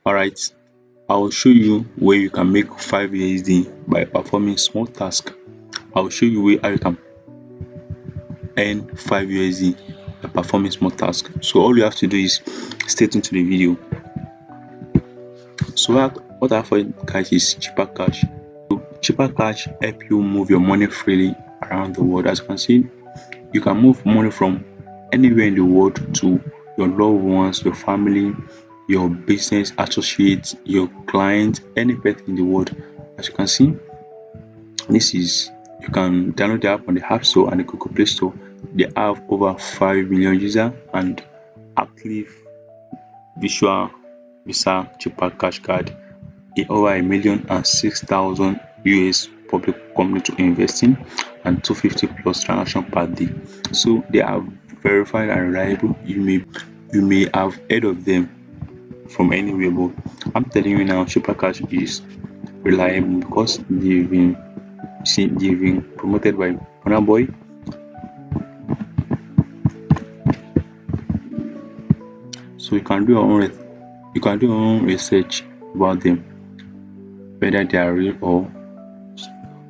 Alright, I'll show you where you can make 5 USD by performing small tasks. I'll show you where how you can earn 5 USD by performing small tasks. So all you have to do is stay tuned to the video. So what I have for you guys is cheaper cash. So cheaper cash help you move your money freely around the world. As you can see, you can move money from anywhere in the world to your loved ones, your family, your business associates, your clients, any person in the world. As you can see, you can download the app on the App Store and the Google Play Store. They have over 5 million users and active Visa cheaper cash card in over 1,006,000 US public company to invest in and 250 plus transactions per day. So they are verified and reliable. You may have heard of them from anywhere, but I'm telling you now, cheaper cash is reliable because they've been promoted by Burna Boy. So you can do your own research about them, whether they are real or.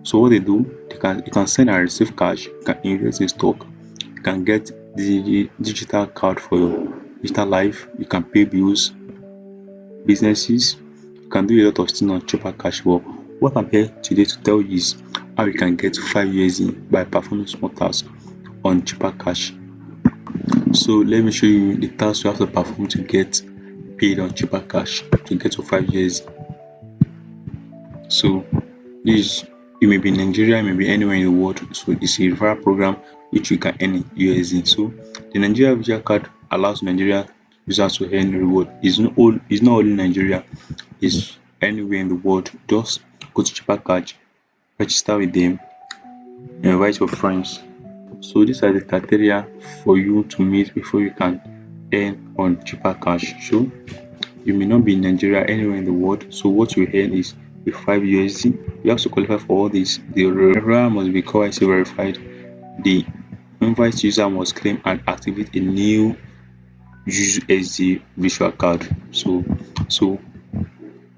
So what they do, you can send and receive cash, you can invest in stock, you can get the digital card for your digital life, you can pay bills, businesses, you can do a lot of things on cheaper cash. But what I'm here today to tell you is how you can get 5 USD by performing small tasks on cheaper cash. So let me show you the tasks you have to perform to get paid on cheaper cash to get to 5 USD. So you may be in Nigeria, you may be anywhere in the world. So it's a referral program which you can earn in USD. So the Nigeria Visa card allows Nigeria users to earn reward. It's not only Nigeria, it's anywhere in the world. Just go to cheaper cash, register with them, invite your friends. So these are the criteria for you to meet before you can earn on cheaper cash. So you may not be in Nigeria, anywhere in the world. So what you earn is with 5 USD. You have to qualify for all this. The referral must be KYC verified. The invite user must claim and activate a new USD visual card.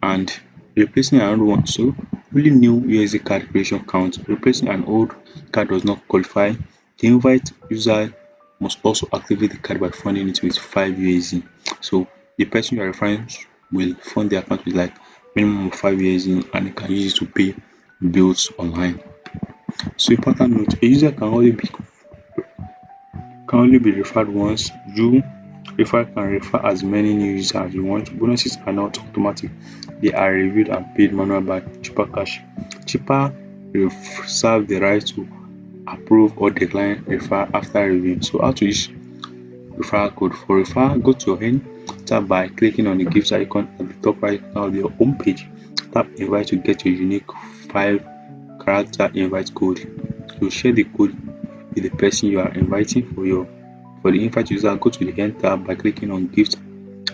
And replacing another one. So only new USD card creation counts. Replacing an old card does not qualify. The invite user must also activate the card by funding it with 5 USD. So the person you are referring will fund the account with like minimum of 5 USD and you can use it to pay bills online. So important note, a user can only be referred once. You can refer as many new users as you want. Bonuses are not automatic. They are reviewed and paid manually by cheaper cash. Cheaper reserve the right to approve or decline referral after review. So how to use referral code? For referral, go to your end tab by clicking on the gift icon at the top right of your home page. Tap invite to get your unique 5-character invite code. So share the code with the person you are inviting. For the invite user, go to the end tab by clicking on gift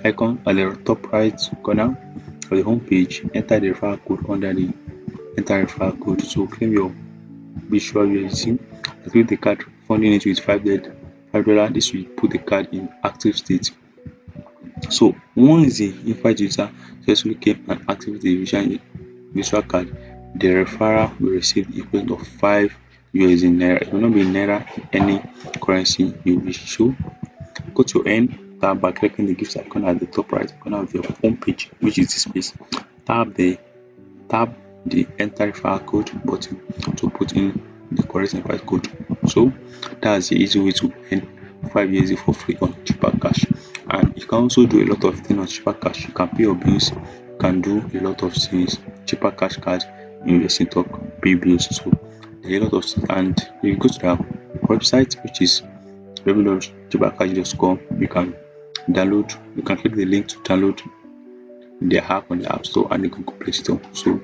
icon at the top right corner of the home page. Enter the referral code under the enter referral code. So claim your visual USD. Activate the card, funding it with $5. This will put the card in active state. So once the invite user successfully came and activated the visual card, the referrer will receive the equivalent of 5 USD naira. It will not be naira, any currency you wish. So go to your end tab by clicking the gift icon at the top right corner of your home page, which is this space. Tap the enter referral code button to put in the correct invite code. So that's the easy way to earn 5 USD for free on cheaper cash. And you can also do a lot of things on cheaper cash. You can pay your bills, you can do a lot of things. Cheaper cash card, invest in stock, pay bills. So there are a lot of things. And if you go to the website, which is www.cheapercash.com, you can click the link to download the app on the App Store and the Google Play Store. So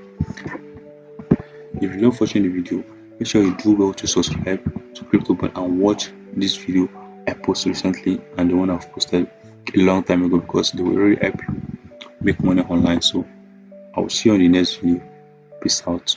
if you love watching the video, make sure you do well to subscribe to CryptoBond and watch this video I posted recently and the one I've posted a long time ago, because they will really help you make money online. So I will see you on the next video. Peace out.